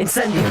Incendio!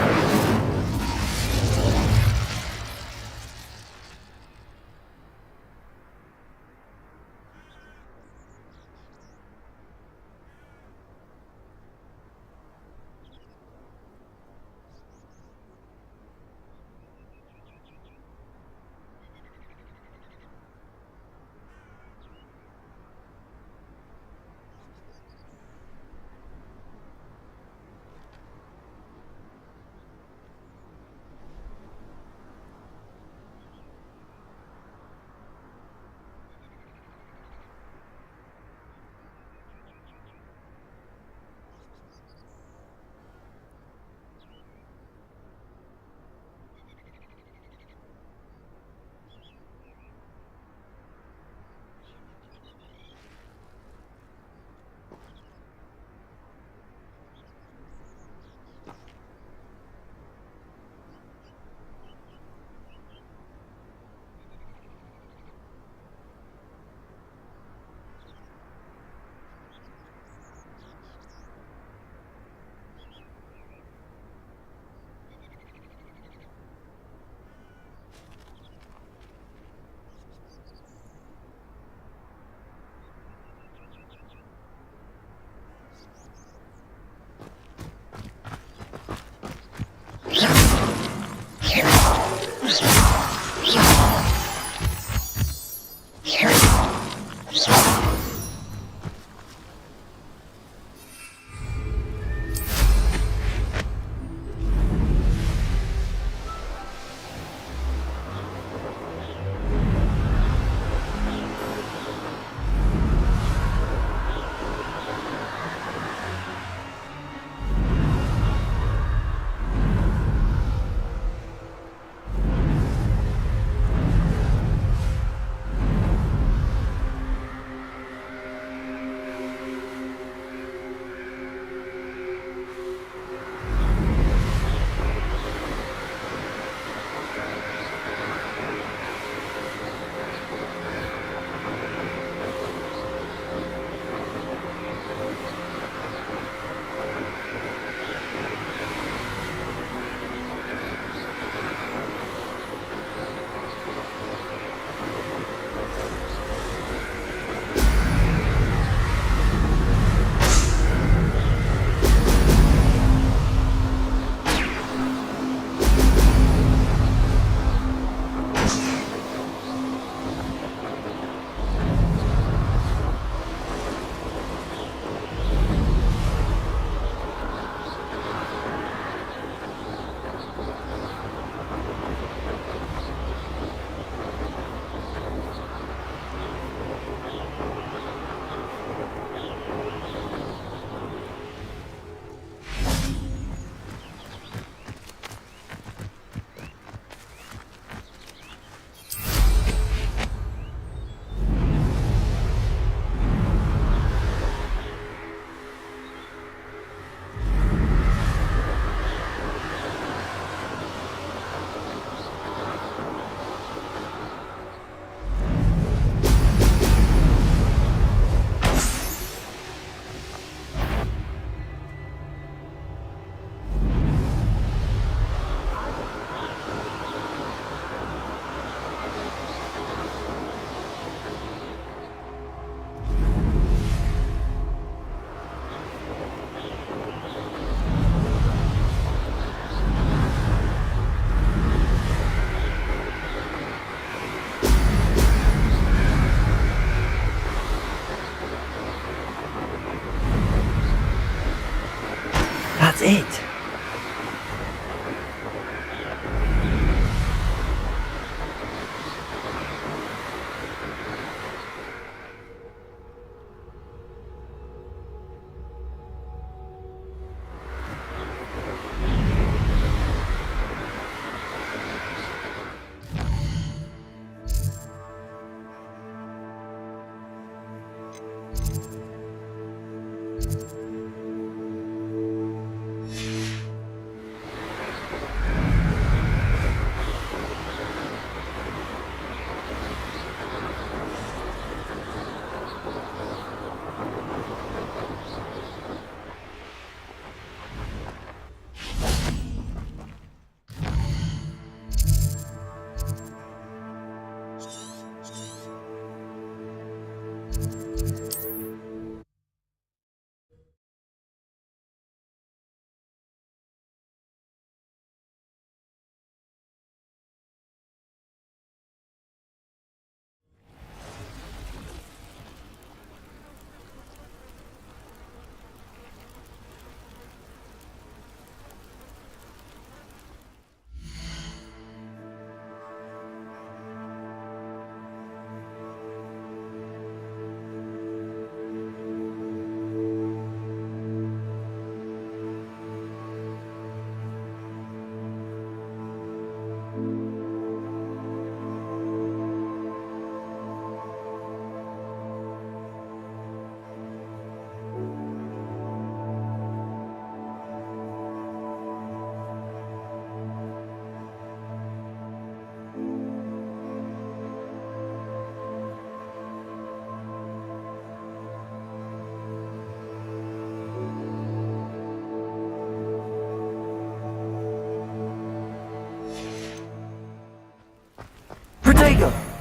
Omega!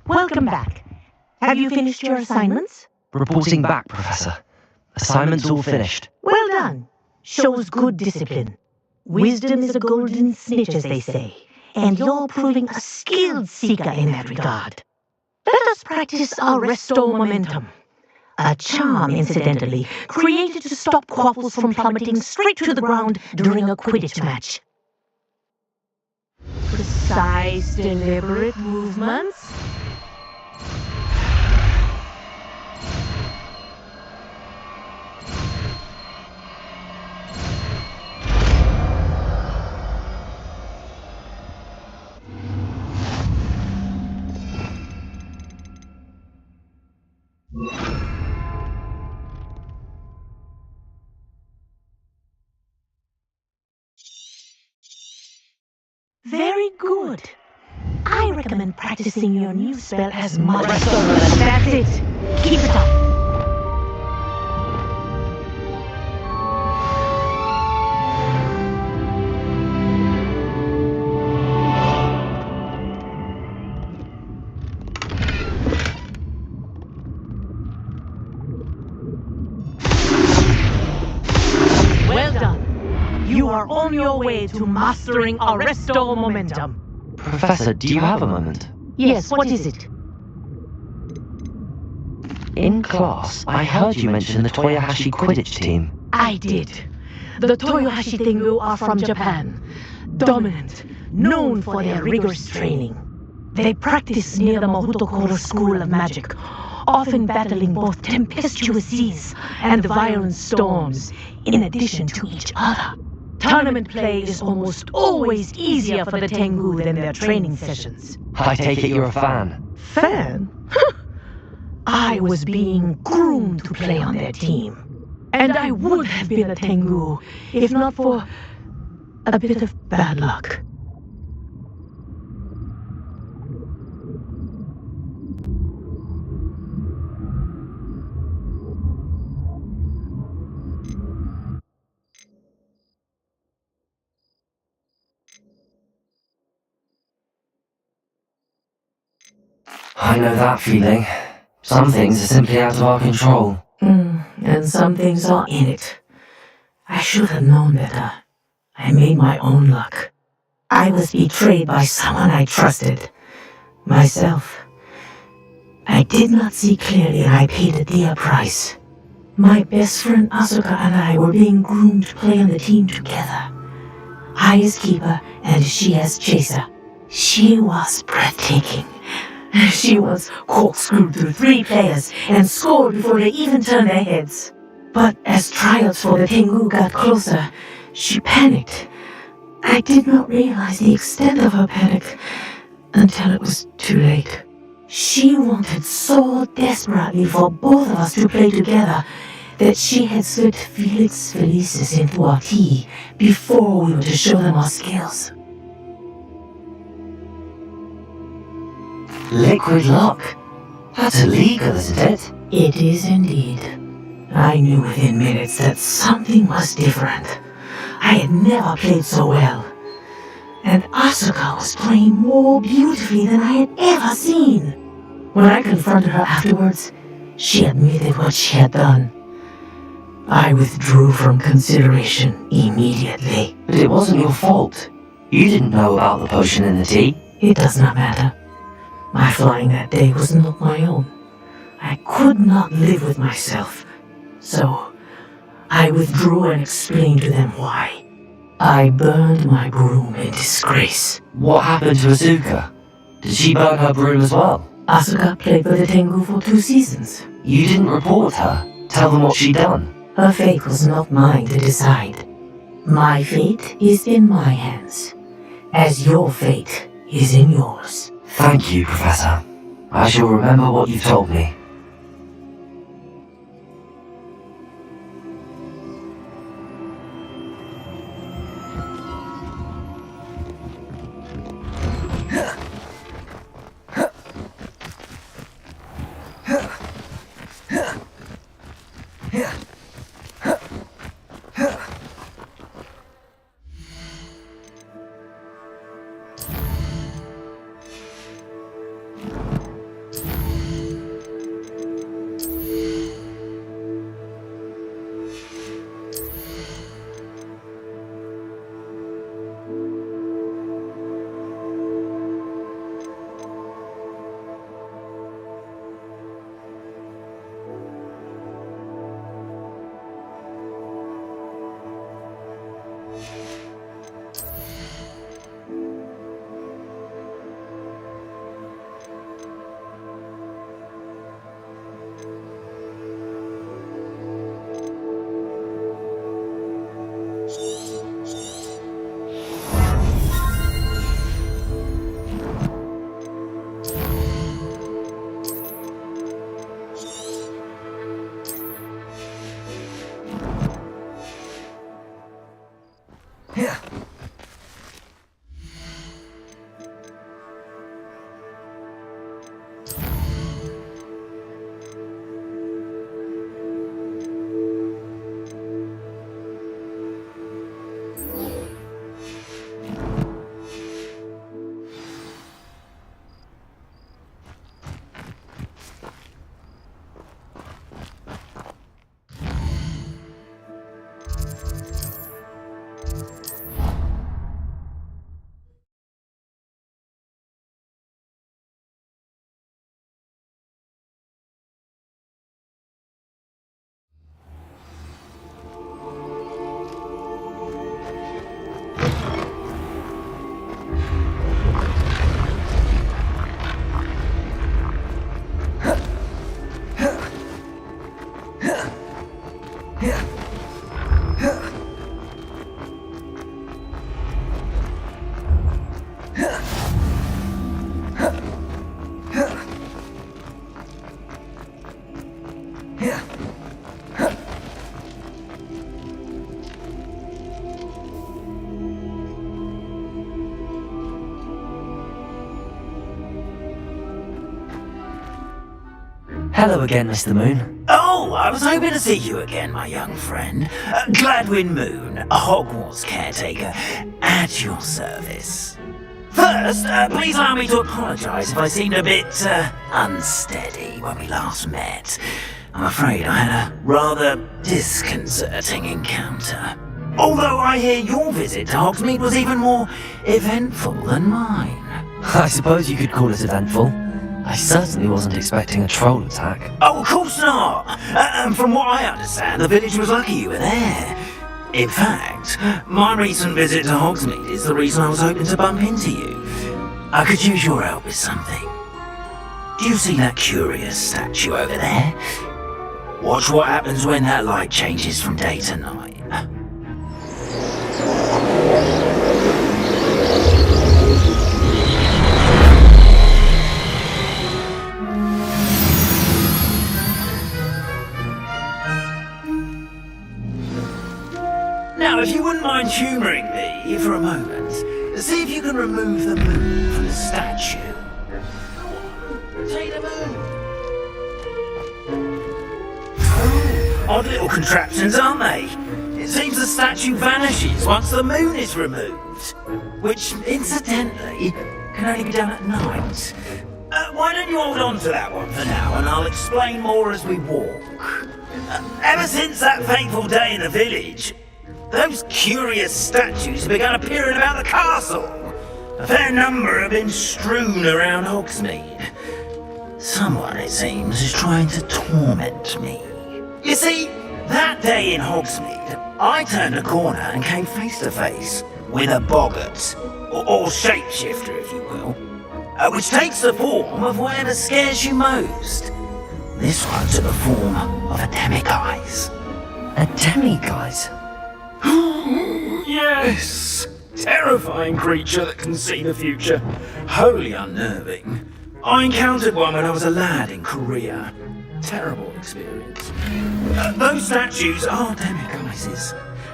Welcome back. Have you finished your assignments? Reporting back, Professor. Assignment's all finished. Well done. Shows good discipline. Wisdom is a golden snitch, as they say, and you're proving a skilled seeker in that regard. Let us practice our restore momentum. A charm, incidentally, created to stop Quaffles from plummeting straight to the ground during a Quidditch match. Precise, deliberate movements. Very good. I recommend practicing your new spell as much as possible. That's it. Keep it up. Well done. You are on your way to mastering Arresto Momentum. Professor, do you have a moment? Yes, what is it? In class, I heard you mention the Toyohashi Quidditch team. I did. The Toyohashi Tengu are from Japan. Dominant, known for their rigorous training. They practice near the Mahutokoro School of Magic, often battling both tempestuous seas and violent storms, in addition to each other. Tournament play is almost always easier for the Tengu than their training sessions. I take it you're a fan. Fan? I was being groomed to play on their team. And I would have been a Tengu if not for a bit of bad luck. I know that feeling. Some things are simply out of our control. And some things are in it. I should have known better. I made my own luck. I was betrayed by someone I trusted. Myself. I did not see clearly and I paid a dear price. My best friend Asuka and I were being groomed to play on the team together. I as keeper and she as chaser. She was breathtaking. She was corkscrewed through 3 players and scored before they even turned their heads. But as trials for the Tengu got closer, she panicked. I did not realize the extent of her panic until it was too late. She wanted so desperately for both of us to play together that she had slipped Felix Felicis into our tea before we were to show them our skills. Liquid luck? That's illegal, isn't it? It is indeed. I knew within minutes that something was different. I had never played so well. And Asuka was playing more beautifully than I had ever seen. When I confronted her afterwards, she admitted what she had done. I withdrew from consideration immediately. But it wasn't your fault. You didn't know about the potion in the tea. It does not matter. My flying that day was not my own. I could not live with myself. So, I withdrew and explained to them why. I burned my broom in disgrace. What happened to Asuka? Did she burn her broom as well? Asuka played for the Tengu for 2 seasons. You didn't report her. Tell them what she'd done. Her fate was not mine to decide. My fate is in my hands, as your fate is in yours. Thank you, Professor. I shall remember what you've told me. Hello again, Mr. Moon. Oh, I was hoping to see you again, my young friend. Gladwin Moon, a Hogwarts caretaker, at your service. First, please allow me to apologise if I seemed a bit, unsteady when we last met. I'm afraid I had a rather disconcerting encounter. Although I hear your visit to Hogsmeade was even more eventful than mine. I suppose you could call it eventful. I certainly wasn't expecting a troll attack. Oh, of course not! And from what I understand, the village was lucky you were there. In fact, my recent visit to Hogsmeade is the reason I was hoping to bump into you. I could use your help with something. Do you see that curious statue over there? Watch what happens when that light changes from day to night. Now, if you wouldn't mind humouring me for a moment, see if you can remove the moon from the statue. Go on, take the moon. Oh, odd little contraptions, aren't they? It seems the statue vanishes once the moon is removed, which, incidentally, can only be done at night. Why don't you hold on to that one for now, and I'll explain more as we walk. Ever since that fateful day in the village, those curious statues have begun appearing about the castle. A fair number have been strewn around Hogsmeade. Someone, it seems, is trying to torment me. You see, that day in Hogsmeade, I turned a corner and came face to face with a boggart, or shapeshifter, if you will, which takes the form of whatever scares you most. This one took the form of a demiguise. A demiguise? Yes! Terrifying creature that can see the future. Wholly unnerving. I encountered one when I was a lad in Korea. Terrible experience. Those statues are demiguises.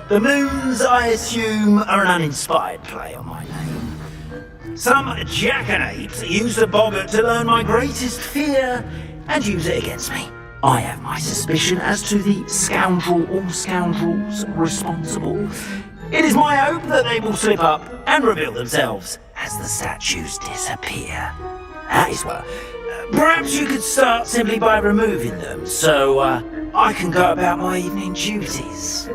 The moons, I assume, are an uninspired play on my name. Some jackanapes used a boggart to learn my greatest fear and use it against me. I have my suspicion as to the scoundrel or scoundrels responsible. It is my hope that they will slip up and reveal themselves as the statues disappear. That is well. Perhaps you could start simply by removing them, so I can go about my evening duties.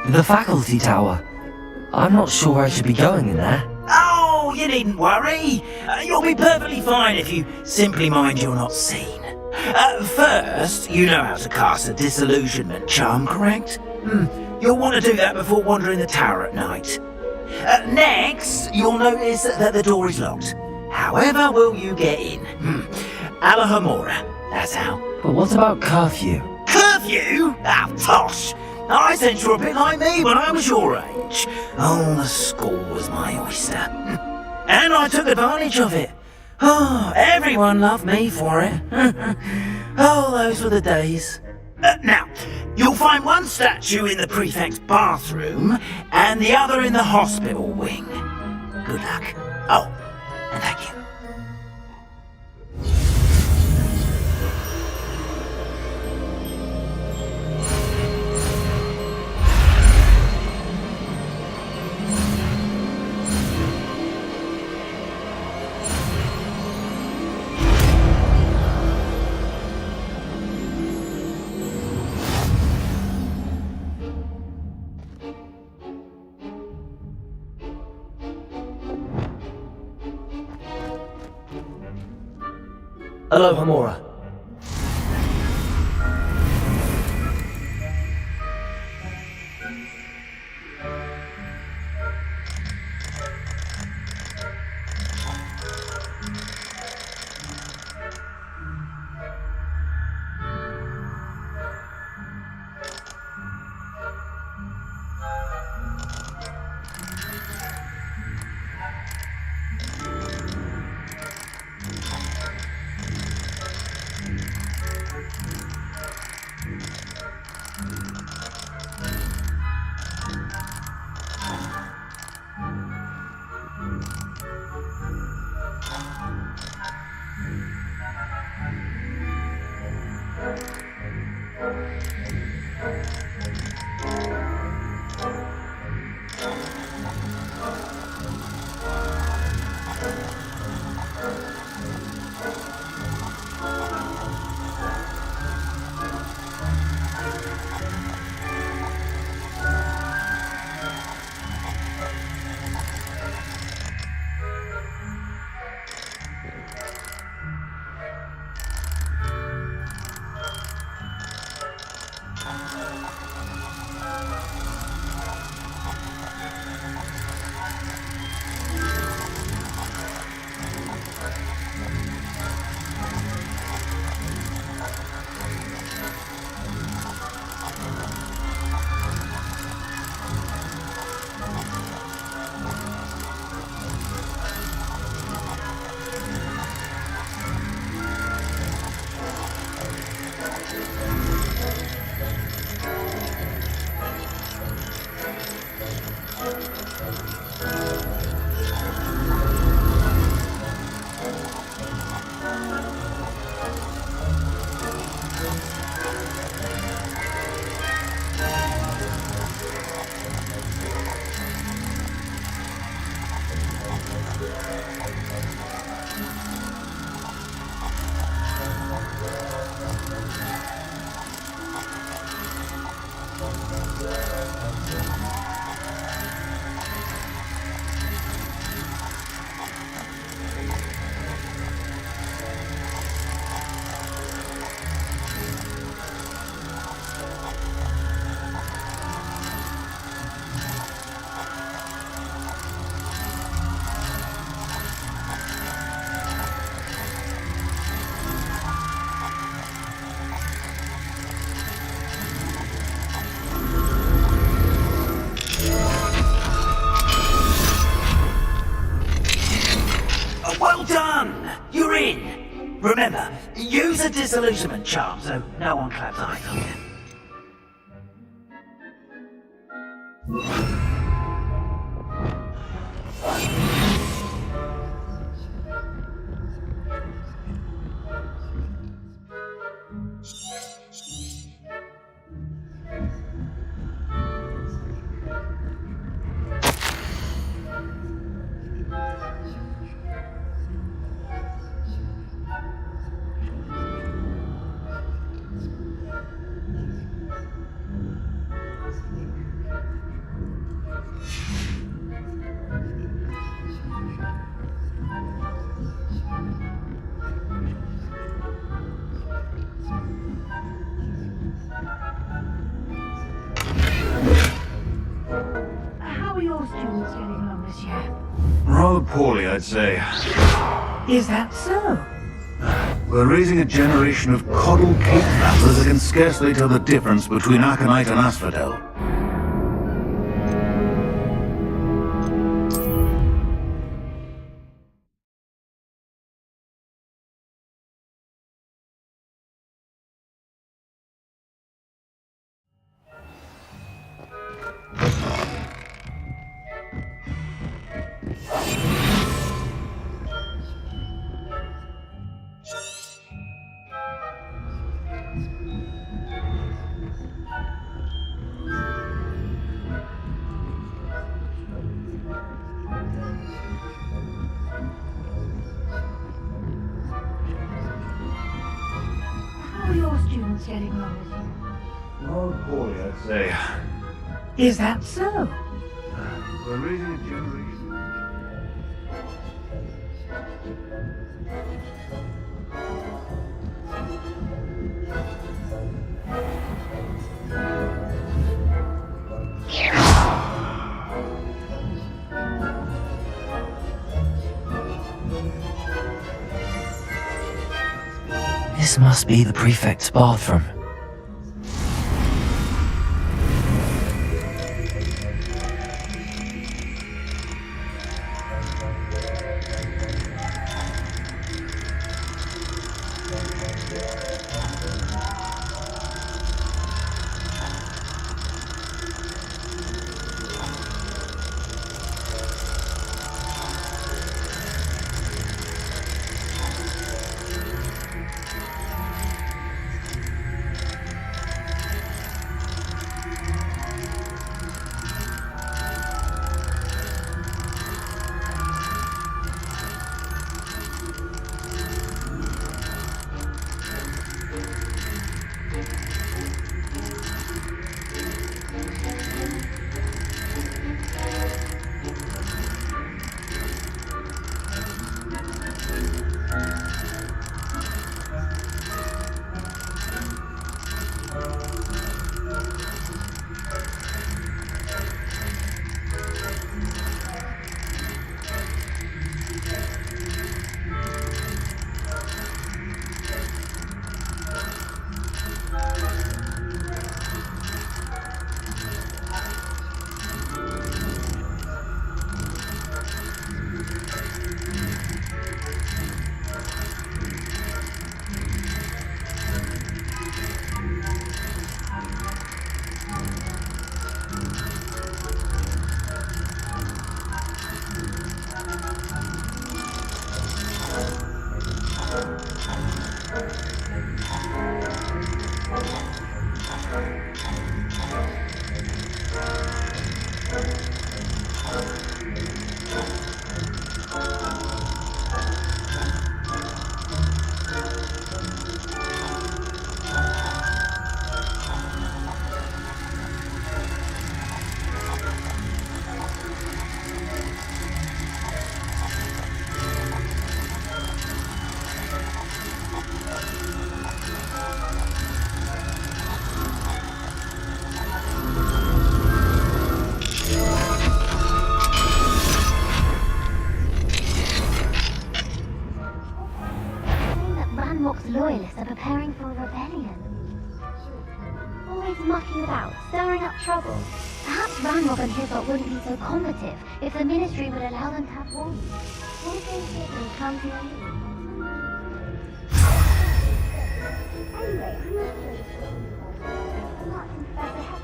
The faculty tower. I'm not sure I should be going in there. Oh, you needn't worry. You'll be perfectly fine if you simply mind you're not seen. First, you know how to cast a disillusionment charm, correct? You'll want to do that before wandering the tower at night. Next, you'll notice that the door is locked. However will you get in? Alahomora, that's how. But what about curfew? Curfew? Ah, tosh. I sense you're a bit like me when I was your age. Oh, the school was my oyster. And I took advantage of it. Oh, everyone loved me for it. Oh, those were the days. Now, you'll find one statue in the prefect's bathroom and the other in the hospital wing. Good luck. Oh, and thank you. Hello, Hamura. Well done! You're in! Remember, use a disillusionment charm so no one claps eyes on you. How are your students getting along this year? Rather poorly, I'd say. Is that so? We're raising a generation of coddled cake rappers that can scarcely tell the difference between aconite and asphodel. How are your students getting along this year? Rather poorly, I'd say. Is that so? We're raising a generation... This must be the prefect's bathroom. about, stirring up trouble. Perhaps Ranrock and Hislop wouldn't be so combative if the Ministry would allow them to have wands. What if those siblings come to your aid? Anyway, I'm not Professor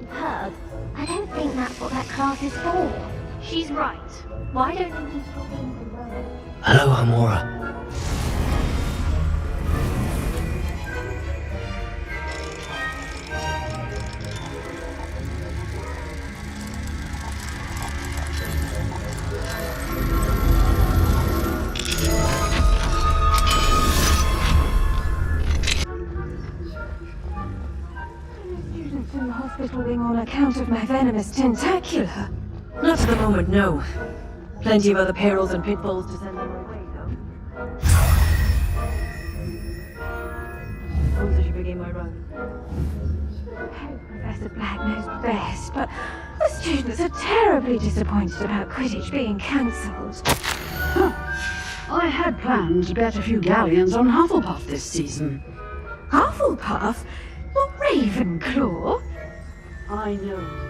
Herb, I don't think that's what that class is for. She's right. Why don't you keep talking to Rose? Hello, Amora. Students in the hospital being on account of my venomous tentacula. Not at the moment, no. Plenty of other perils and pitfalls to send them my way, though. Suppose I should begin my run. Professor Black knows best, but the students are terribly disappointed about Quidditch being cancelled. I had planned to bet a few galleons on Hufflepuff this season. Hufflepuff? Not Ravenclaw? I know.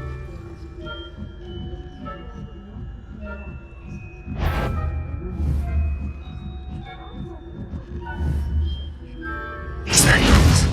Experience.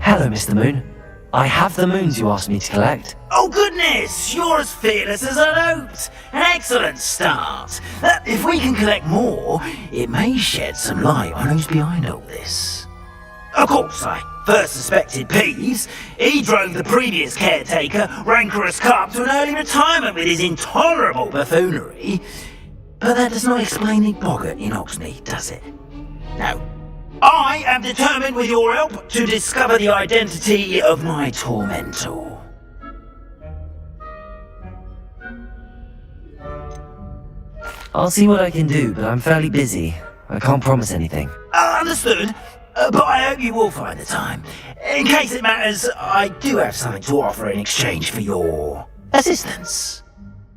Hello, Mr. Moon. I have the moons you asked me to collect. Oh goodness, you're as fearless as I'd hoped. An excellent start. If we can collect more, it may shed some light on who's behind all this. Of course, I first suspected Peeves. He drove the previous caretaker, Rancorous Carp, to an early retirement with his intolerable buffoonery. But that does not explain the boggart in Oxney, does it? No. I am determined with your help to discover the identity of my tormentor. I'll see what I can do, but I'm fairly busy. I can't promise anything. Understood, but I hope you will find the time. In case it matters, I do have something to offer in exchange for your assistance.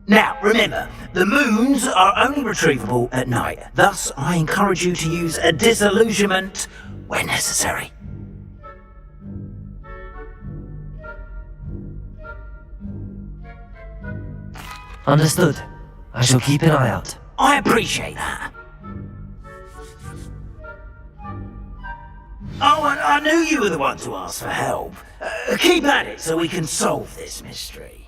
Now, remember, the moons are only retrievable at night. Thus, I encourage you to use a disillusionment when necessary. Understood. I shall keep an eye out. I appreciate that. Oh, and I knew you were the one to ask for help. Keep at it so we can solve this mystery.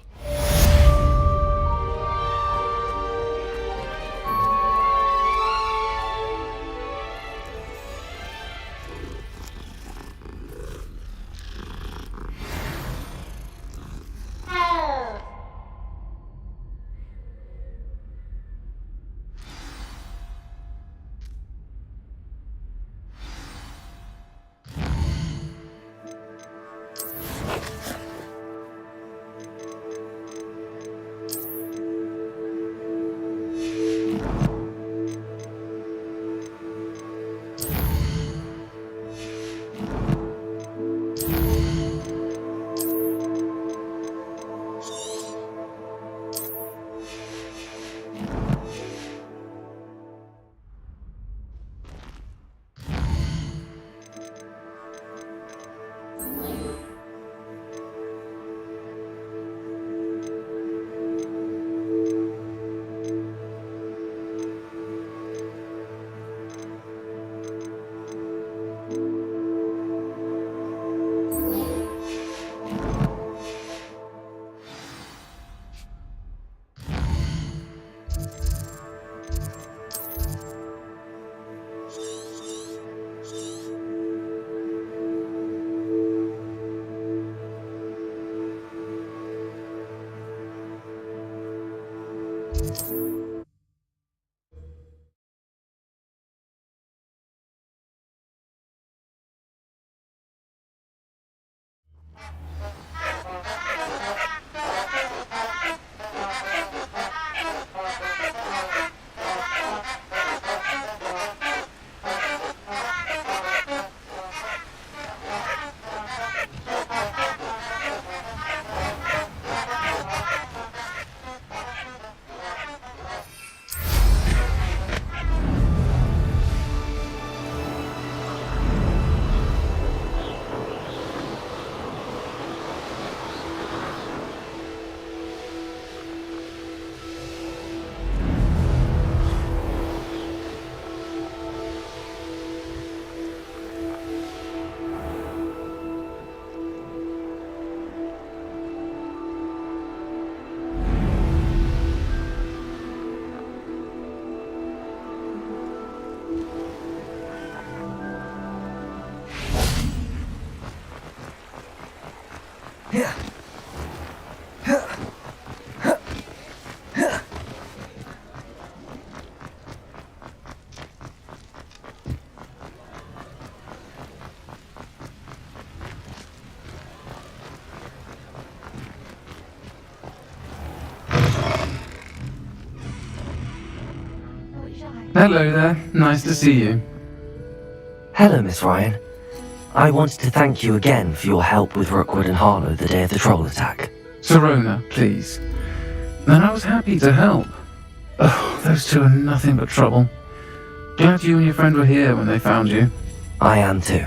Hello there. Nice to see you. Hello, Miss Ryan. I wanted to thank you again for your help with Rookwood and Harlow the day of the troll attack. Sirona, please. And I was happy to help. Oh, those two are nothing but trouble. Glad you and your friend were here when they found you. I am too.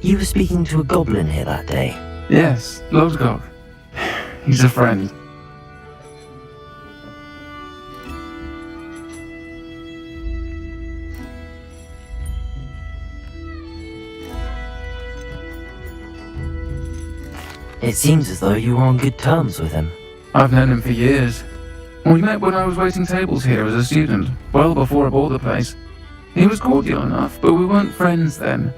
You were speaking to a goblin here that day. Yes, Lodgok. He's a friend. It seems as though you were on good terms with him. I've known him for years. We met when I was waiting tables here as a student, well before I bought the place. He was cordial enough, but we weren't friends then.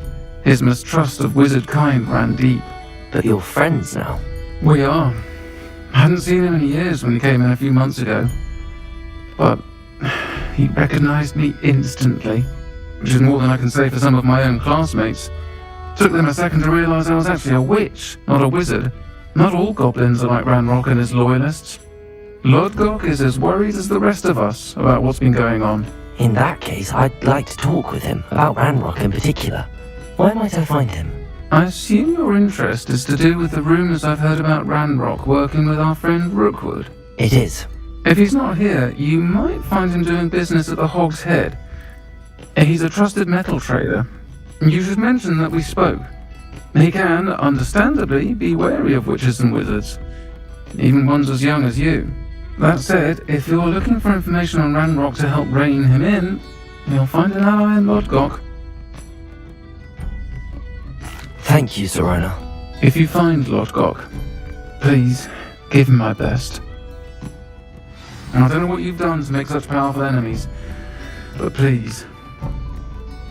His mistrust of wizard kind ran deep. But you're friends now. We are. I hadn't seen him in years when he came in a few months ago. But he recognized me instantly, which is more than I can say for some of my own classmates. Took them a second to realize I was actually a witch, not a wizard. Not all goblins are like Ranrock and his loyalists. Lodgok is as worried as the rest of us about what's been going on. In that case, I'd like to talk with him, about Ranrock in particular. Where might I find him? I assume your interest is to do with the rumors I've heard about Ranrock working with our friend Rookwood. It is. If he's not here, you might find him doing business at the Hog's Head. He's a trusted metal trader. You should mention that we spoke. He can, understandably, be wary of witches and wizards, even ones as young as you. That said, if you're looking for information on Ranrock to help rein him in, you'll find an ally in Lodgok. Thank you, Sirona. If you find Lodgok, please give him my best. I don't know what you've done to make such powerful enemies, but please,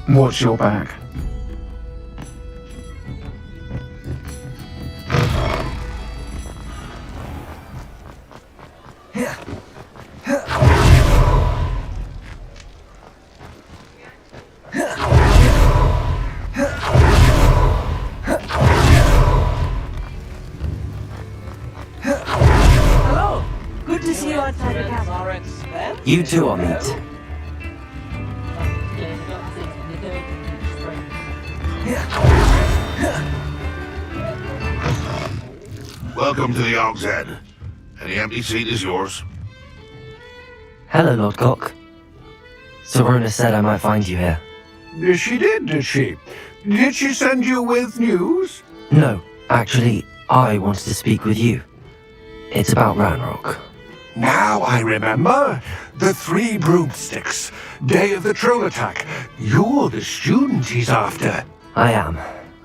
watch your back. Hello! Good to see you outside the castle. You too, Amit. Welcome to the Hog's Head. Any empty seat is yours. Hello, Lodgok. Sirona said I might find you here. She did she? Did she send you with news? No, actually, I wanted to speak with you. It's about Ranrock. Now I remember. The 3 broomsticks. Day of the troll attack. You're the student he's after. I am,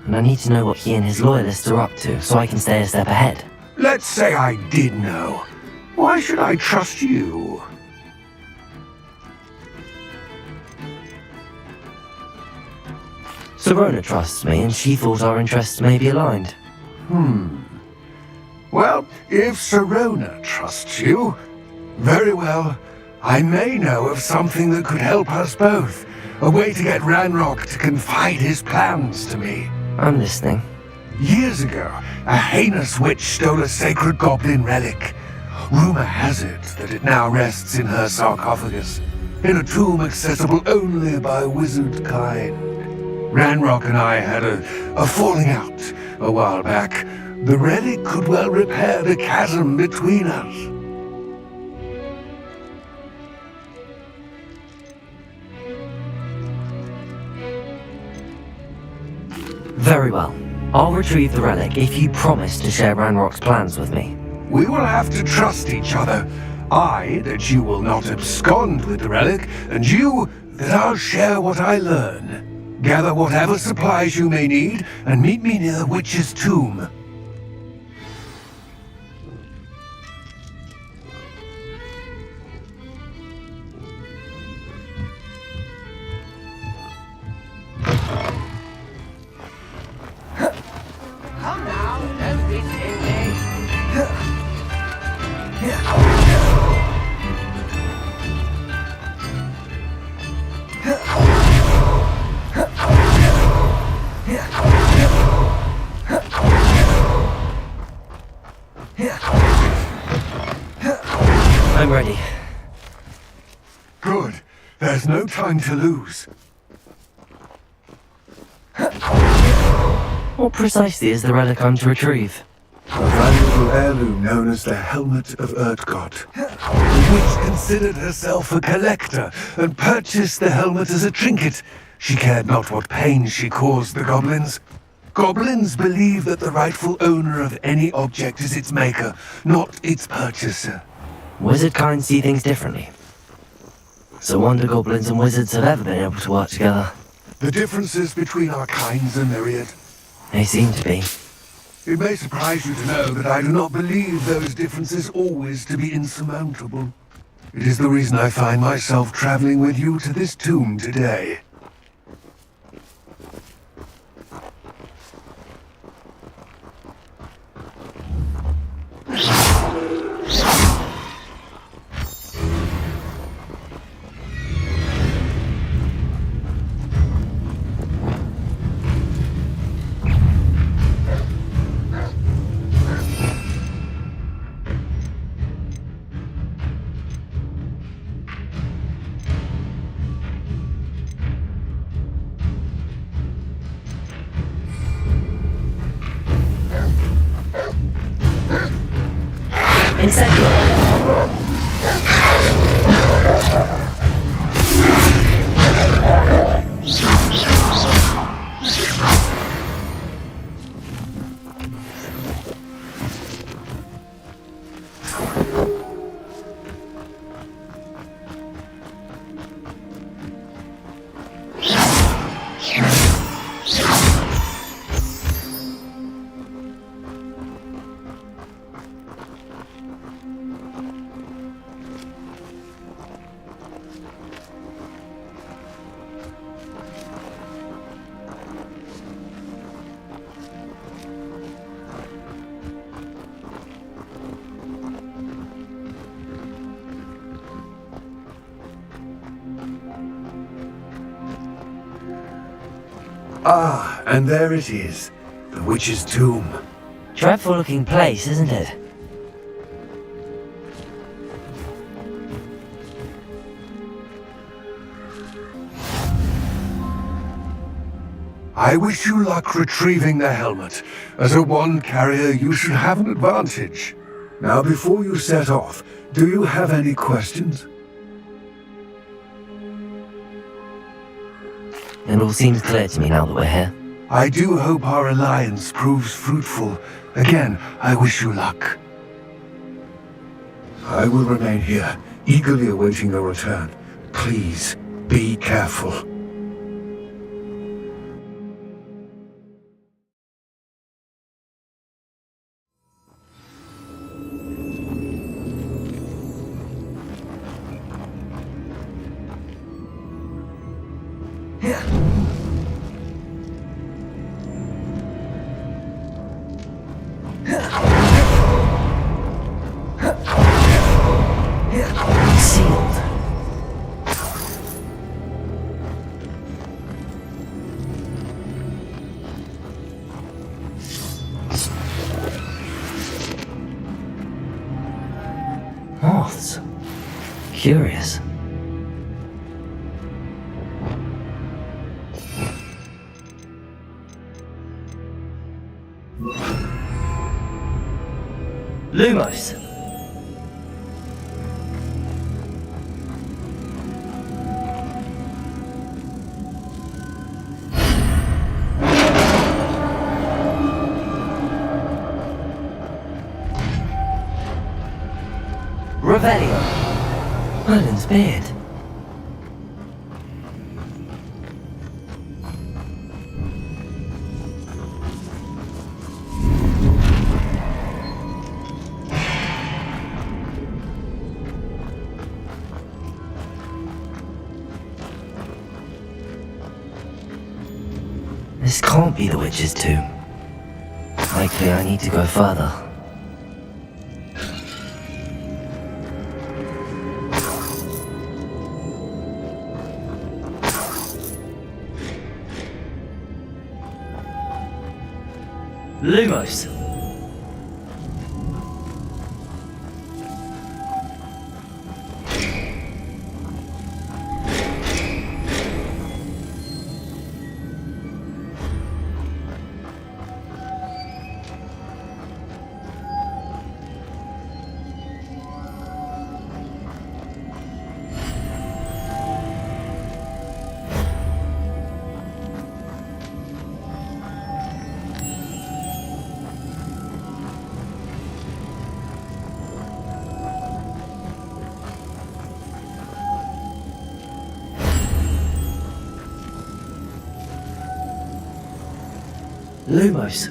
and I need to know what he and his loyalists are up to so I can stay a step ahead. Let's say I did know. Why should I trust you? Sirona trusts me, and she thought our interests may be aligned. Well, if Sirona trusts you, very well. I may know of something that could help us both. A way to get Ranrock to confide his plans to me. I'm listening. Years ago, a heinous witch stole a sacred goblin relic. Rumor has it that it now rests in her sarcophagus, in a tomb accessible only by wizard kind. Ranrock and I had a falling out a while back. The relic could well repair the chasm between us. Very well. I'll retrieve the relic if you promise to share Ranrock's plans with me. We will have to trust each other. I, that you will not abscond with the relic, and you, that I'll share what I learn. Gather whatever supplies you may need, and meet me near the witch's tomb. Come now, no time to lose. What precisely is the relic I'm to retrieve? A valuable heirloom known as the Helmet of Urtgott. The witch considered herself a collector and purchased the helmet as a trinket. She cared not what pain she caused the goblins. Goblins believe that the rightful owner of any object is its maker, not its purchaser. Wizard kind see things differently. So wonder goblins and wizards have ever been able to work together. The differences between our kinds are myriad. They seem to be. It may surprise you to know that I do not believe those differences always to be insurmountable. It is the reason I find myself traveling with you to this tomb today. Ah, and there it is. The witch's tomb. Dreadful looking place, isn't it? I wish you luck retrieving the helmet. As a wand carrier, you should have an advantage. Now, before you set off, do you have any questions? It all seems clear to me now that we're here. I do hope our alliance proves fruitful. Again, I wish you luck. I will remain here, eagerly awaiting your return. Please, be careful. Moths. Curious. Lumos. Revelio. Merlin's beard. This can't be the witch's tomb. Likely I need to go further. Lumos. Lumos.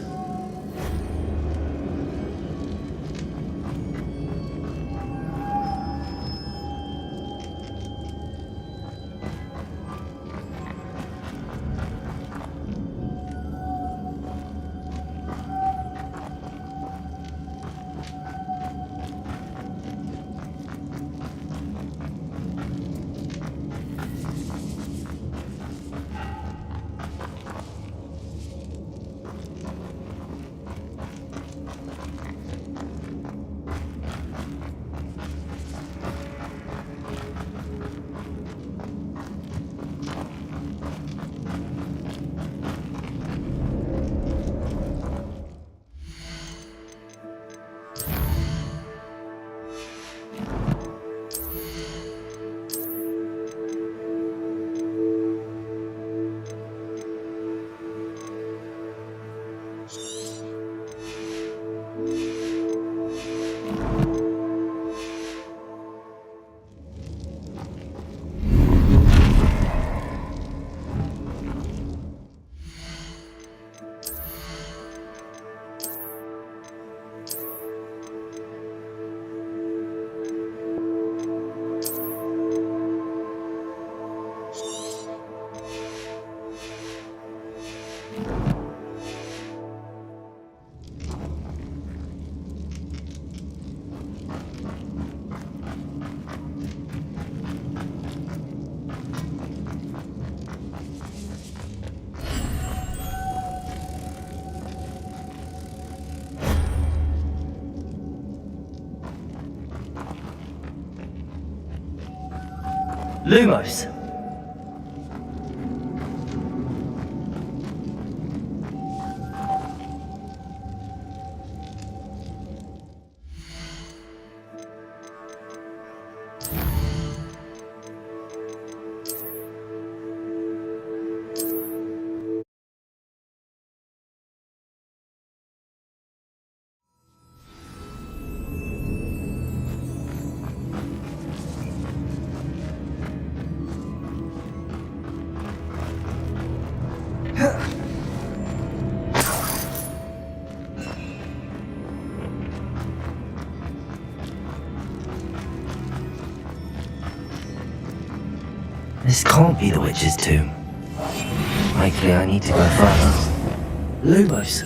Lumos. This can't be the witch's tomb. Likely I need to go further. Lumos.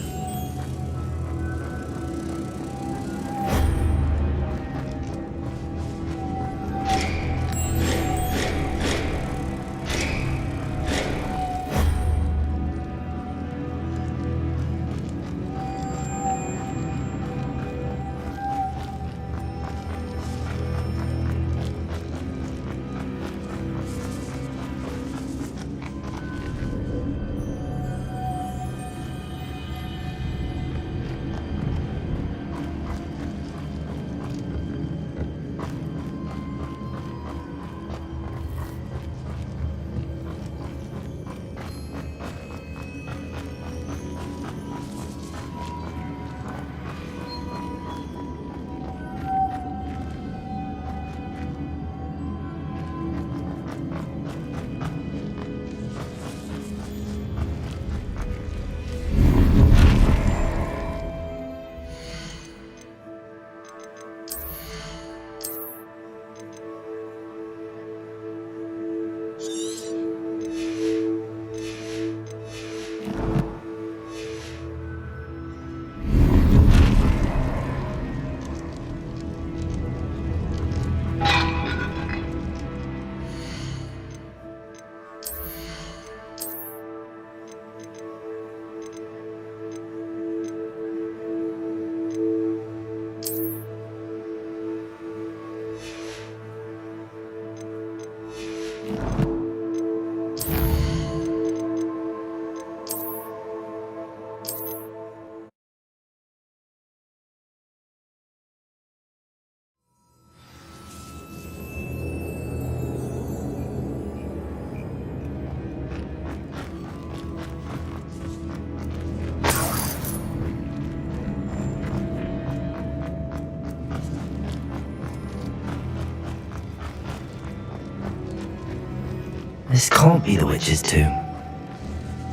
This can't be the witch's tomb.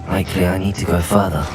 Likely I need to go further.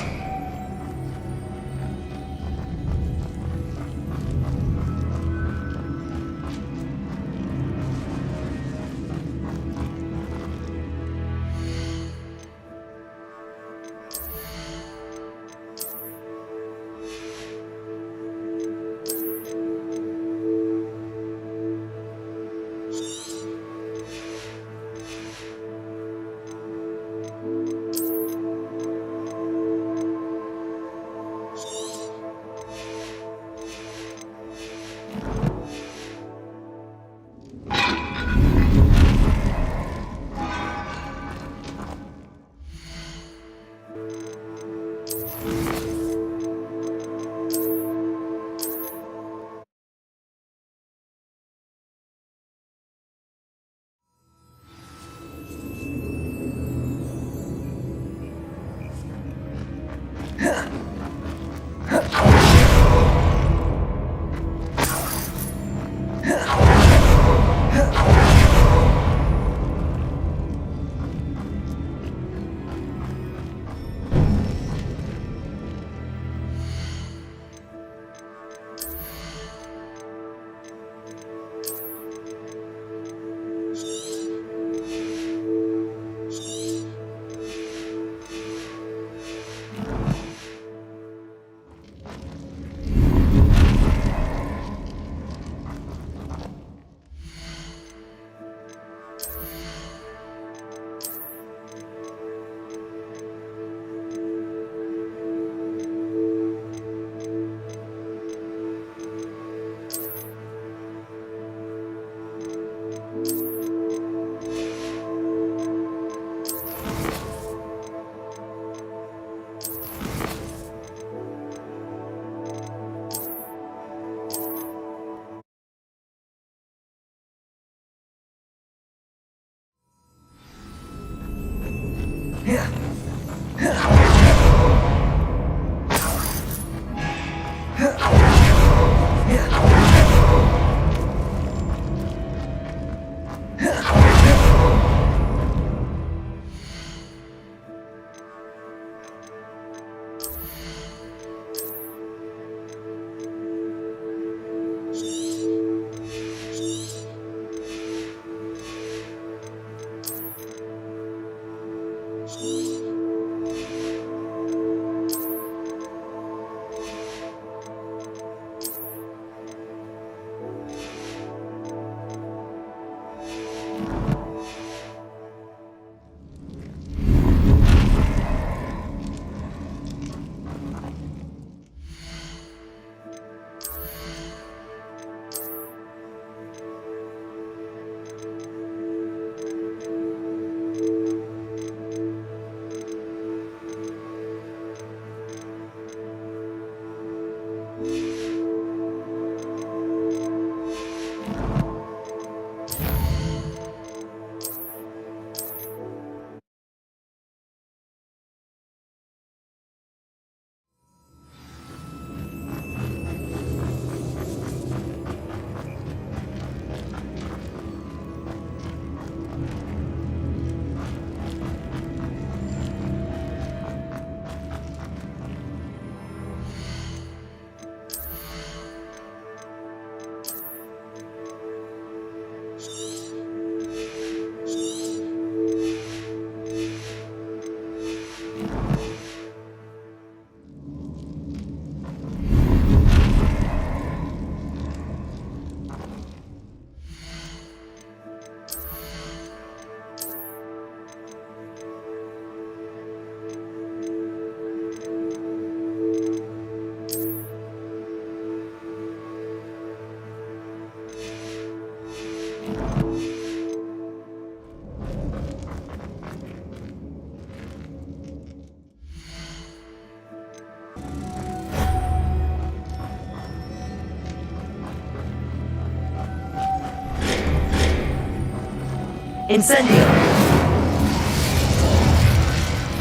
Incendio!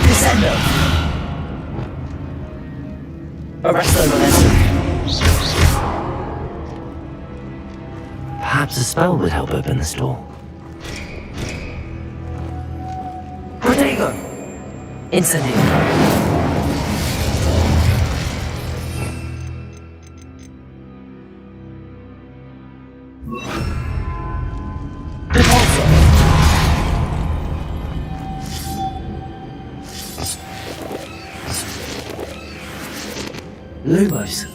Descendo! Arresto momentum! Perhaps a spell would help open this door. Protego! Incendio! Repulsor! Lumos!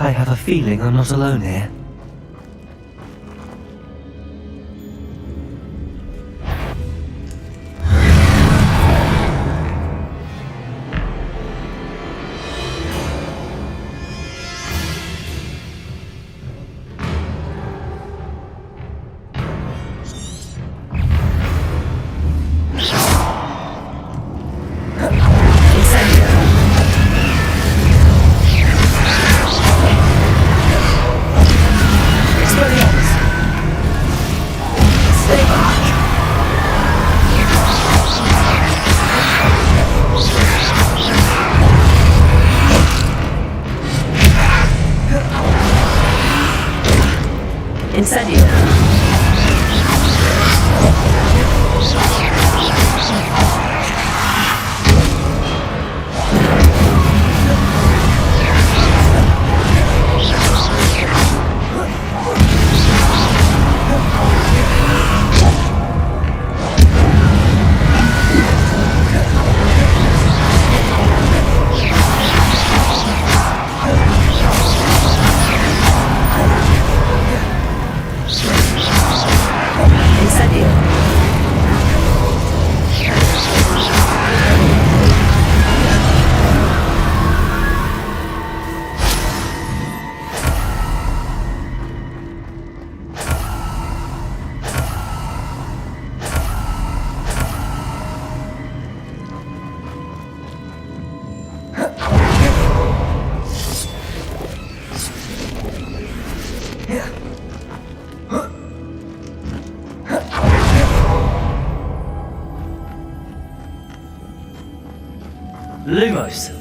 I have a feeling I'm not alone here. Incendio! Lumos!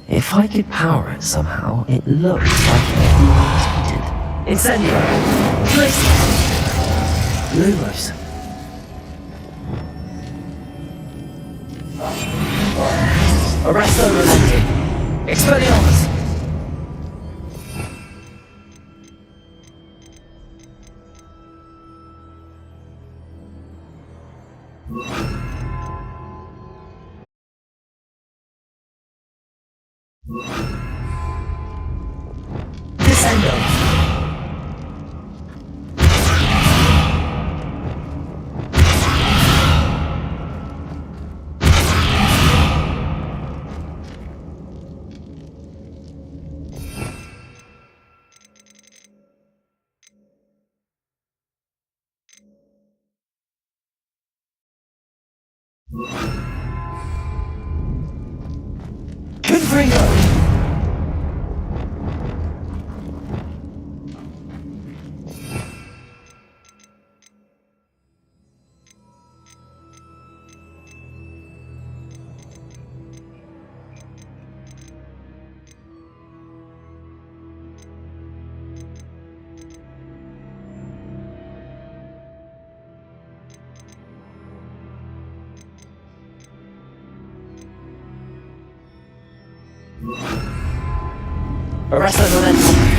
If I could power it somehow, it looks like it could be heated. Incendio! Place! Lumos! Arresto momentum! Expelliarmus! Descendo! Confringo! Arresto momentum!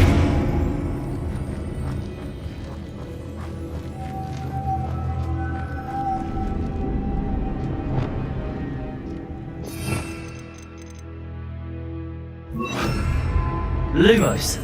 Lumos!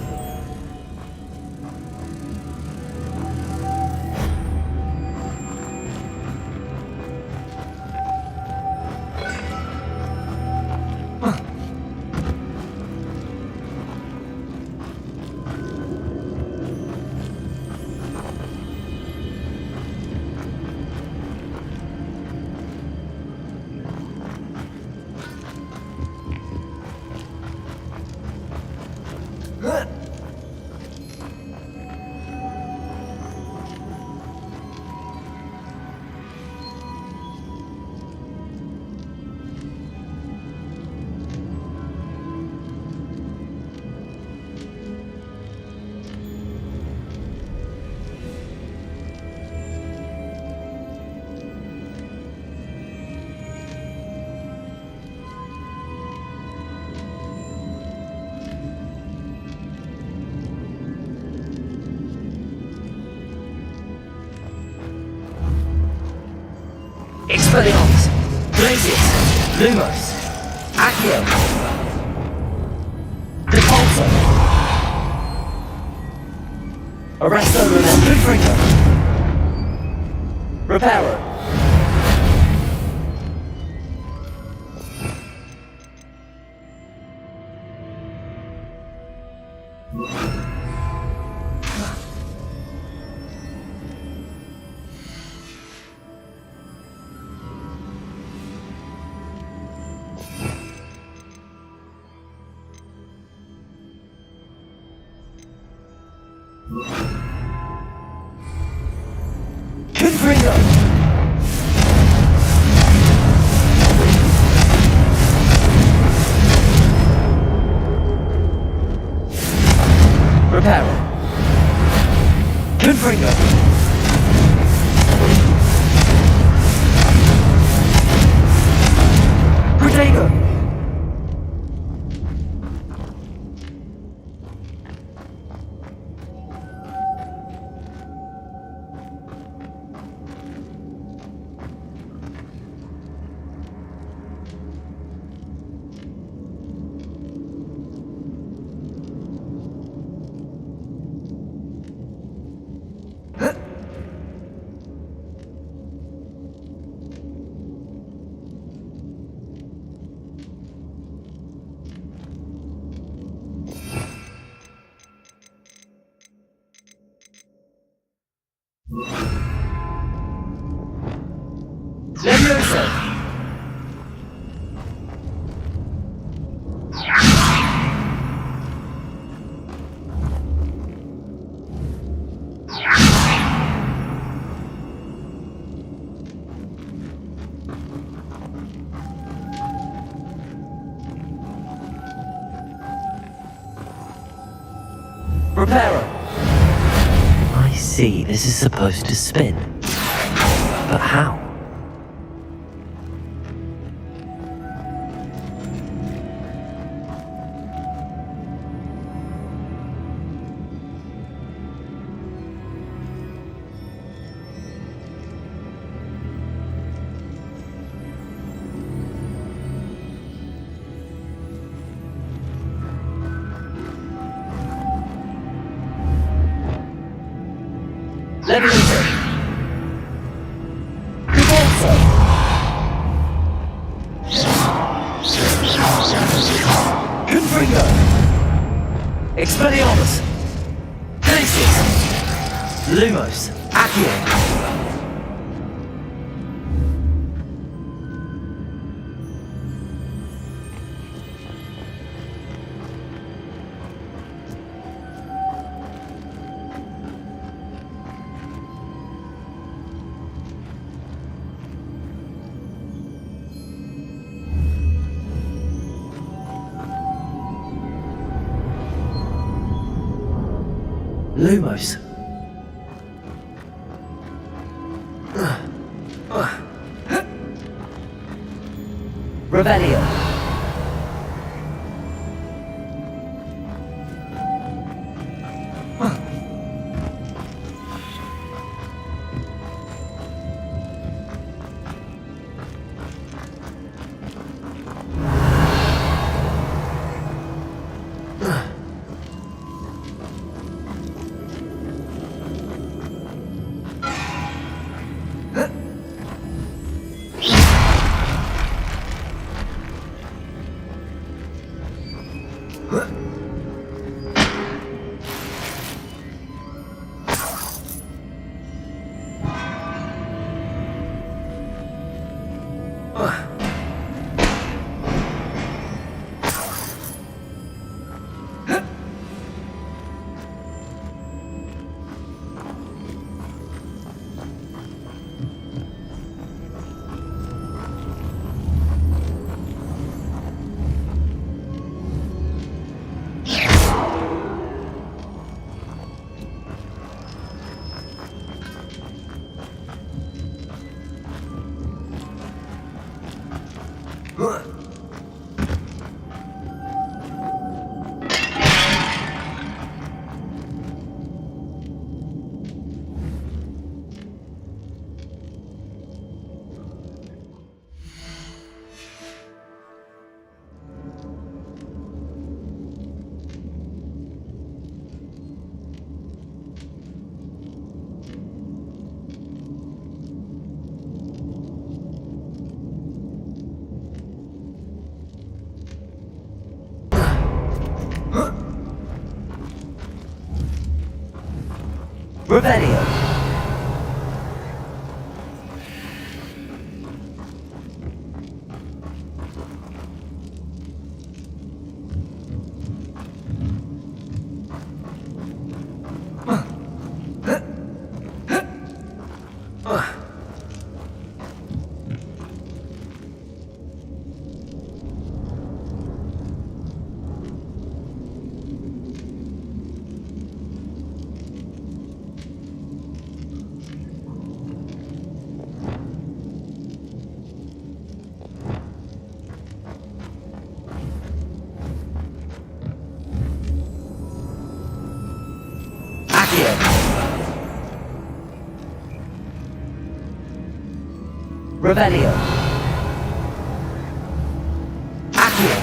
Expelliarmus! Glacius! Lumos! Accio! Depulso! Arresto Lumos! Confringo! Reparo! Confringo! Reparo! Confringo! Protego! Leviosa! Reparo! I see, this is supposed to spin. But how? Leviosa! Depulso! Confringo! Expelliarmus! Glacius! Lumos! Accio! Lumos. Revelio. Revelio. Revelio. Accio.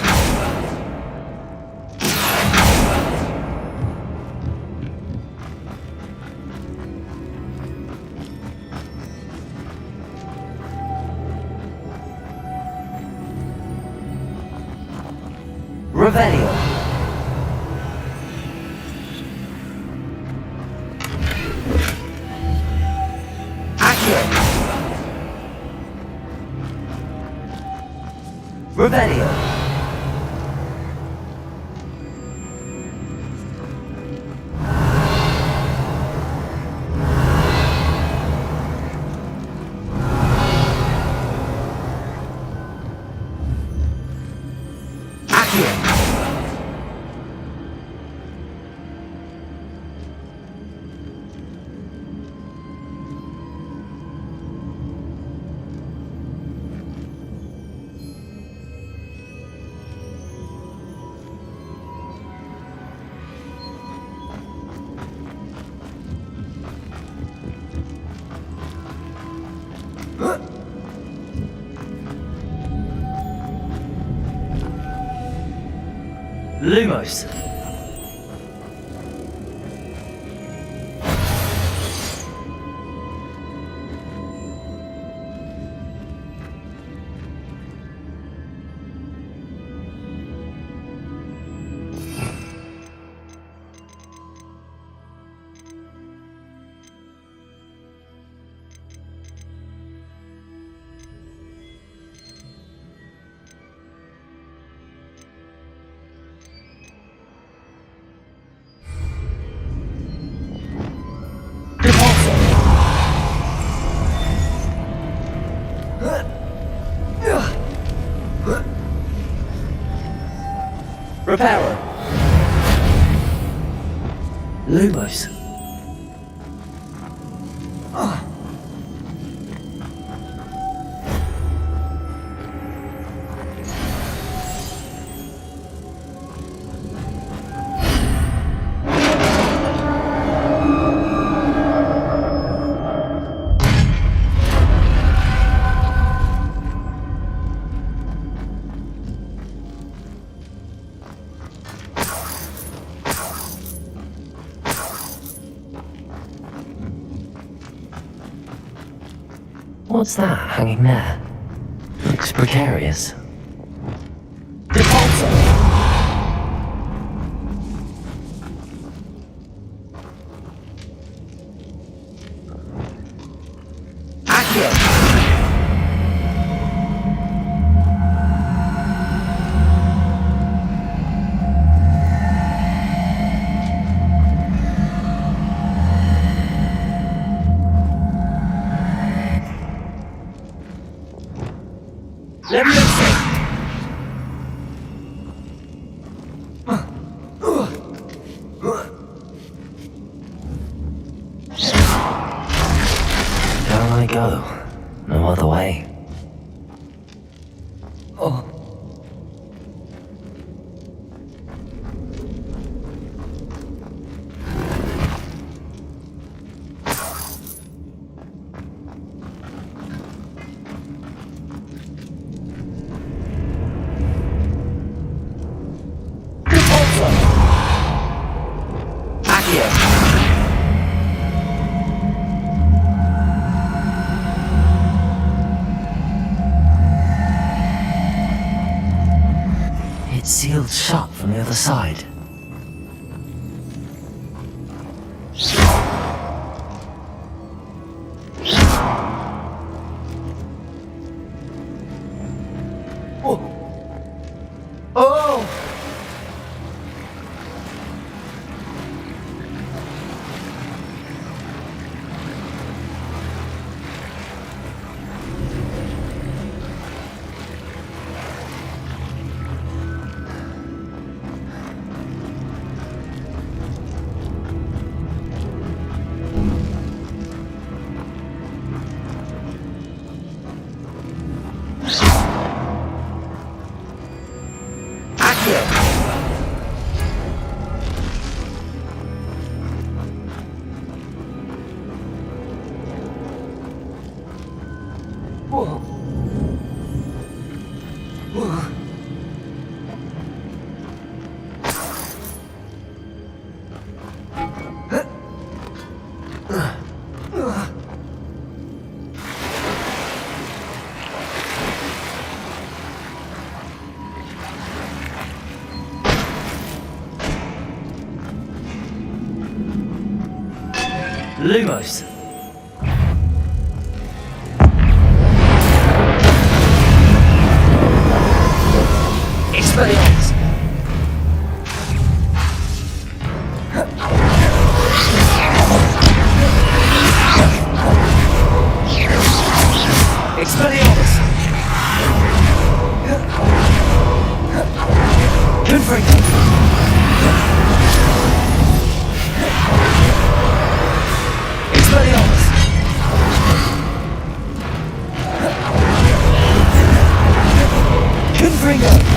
Revelio. Accio. Revelio. Accio. Lumos. Reparo. Lumos. What's that hanging there? Looks precarious. Depulso! Accio! Leviosa! Down I go. No other way. Oh. It's sealed shut from the other side. Lumos. Expelliarmus. Expelliarmus. Confringo. Expelliarmus. Confringo.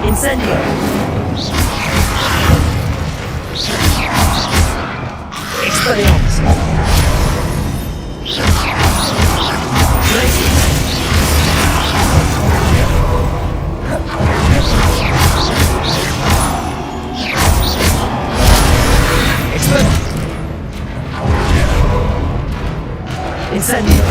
Incendio! Expelliarmus! Glacius! Expelliarmus! Incendio!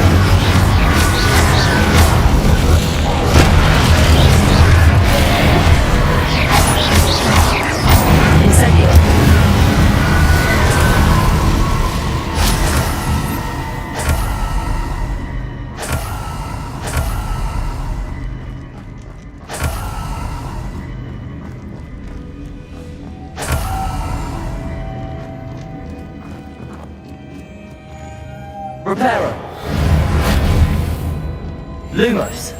Reparo! Lumos!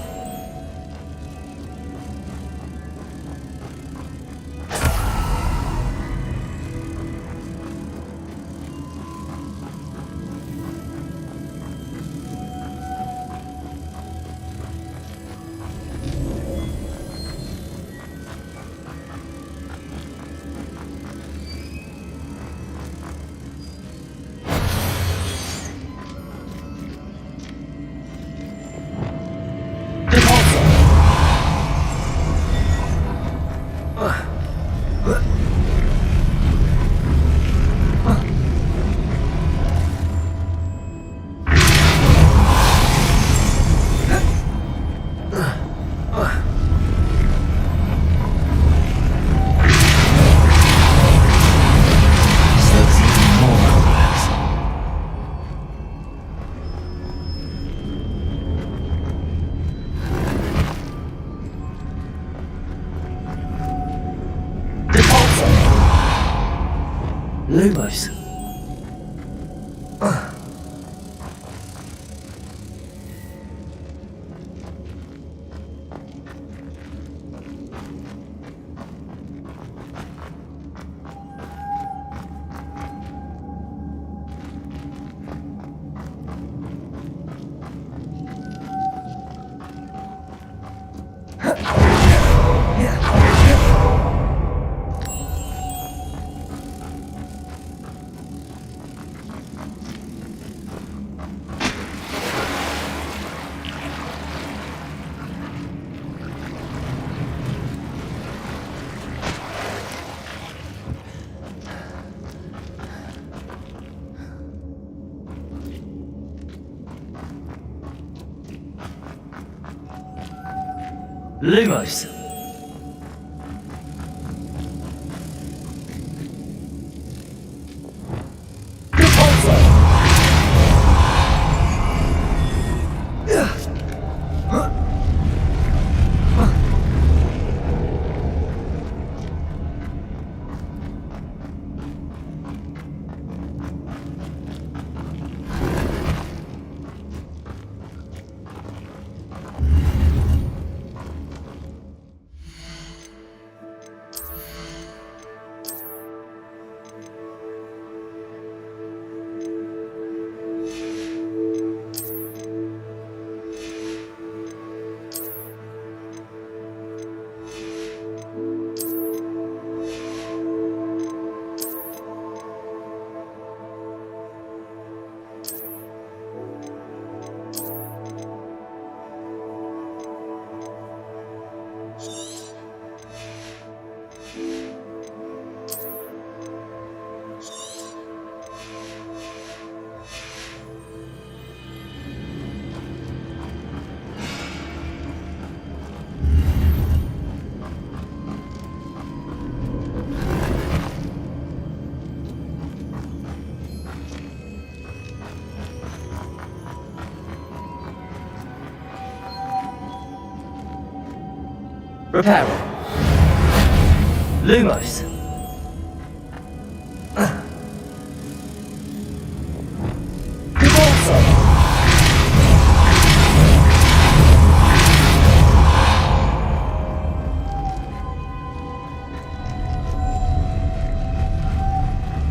Lumos. Lumos. Repairing. Lumos.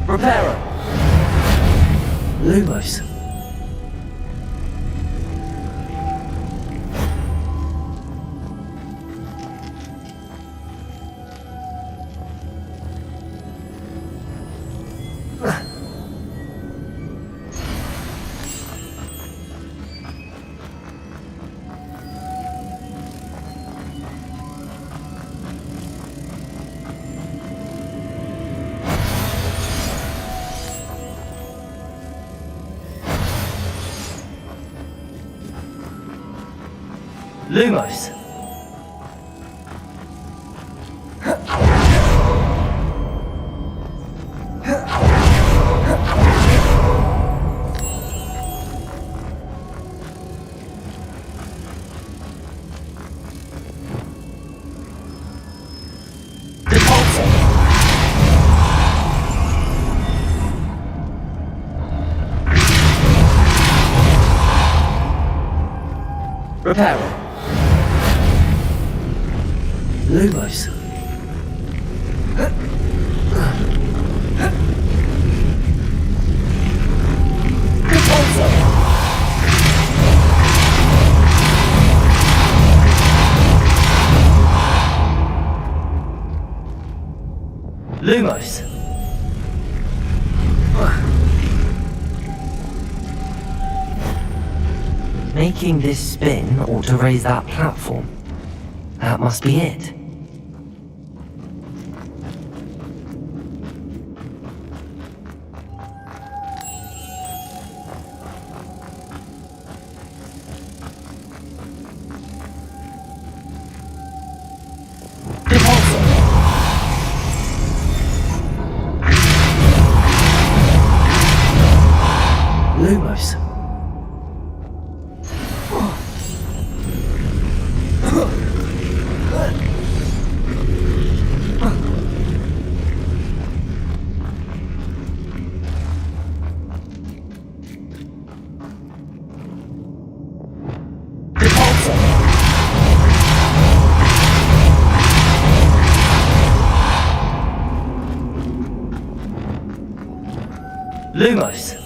Repairer. Lumos. Lumos. Repairing. Lumos. Lumos. Making this spin ought to raise that platform. That must be it. Lumos. Lumos.